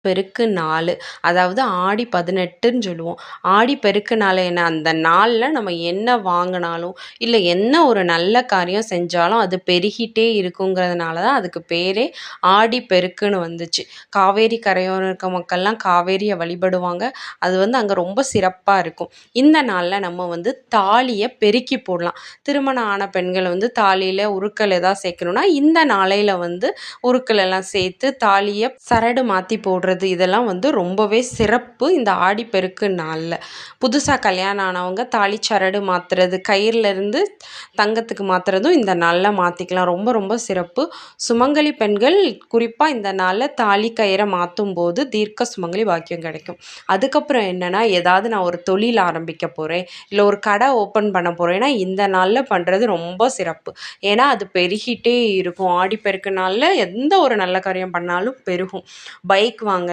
பெருக்கு நாள், அதாவது ஆடி 18ன்னு சொல்லுவோம். ஆடி பெருக்கு நாள் என்ன, அந்த நாளில் நம்ம என்ன வாங்கினாலும் இல்லை என்ன ஒரு நல்ல காரியம் செஞ்சாலும் அது பெருகிட்டே இருக்குங்கிறதுனால தான் அதுக்கு பேரே ஆடி பெருக்குன்னு வந்துச்சு. காவேரி கரையோரம் இருக்க மக்கள்லாம் காவேரியை வழிபடுவாங்க. அது அங்கே ரொம்ப சிறப்பாக இருக்கும். இந்த நாளில் நம்ம தாலியை பெருக்கி போடலாம். திருமணம் ஆன பெண்கள் தாலியில் உருக்கள் எதாவது சேர்க்கணுன்னா இந்த நாளையில் உருக்கள் எல்லாம் சேர்த்து தாலியை சரடு மாற்றி போடுறது இதெல்லாம் ரொம்பவே சிறப்பு. இந்த ஆடிப்பெருக்கு நாளில் புதுசாக கல்யாணம் ஆனவங்க தாலி சரடு மாற்றுறது, கயிறுலேருந்து தங்கத்துக்கு மாற்றுறதும் இந்த நாளில் மாற்றிக்கலாம். ரொம்ப ரொம்ப சிறப்பு. சுமங்கலி பெண்கள் குறிப்பாக இந்த நாளில் தாலி கயிறை மாற்றும் போது தீர்க்க சுமங்கலி பாக்கியம் கிடைக்கும். அதுக்கப்புறம் என்னென்னா, ஏதாவது நான் ஒரு தொழில் ஆரம்பிக்க போகிறேன், இல்லை ஒரு கடை ஓப்பன் பண்ண போகிறேன்னா இந்த நாளில் பண்ணுறது ரொம்ப சிறப்பு. ஏன்னா அது பெருகிட்டே இருக்கும். ஆடிப்பெருக்கு நாளில் எந்த ஒரு நல்ல காரியம் பண்ணாலும் பெருகும். பைக் வாங்க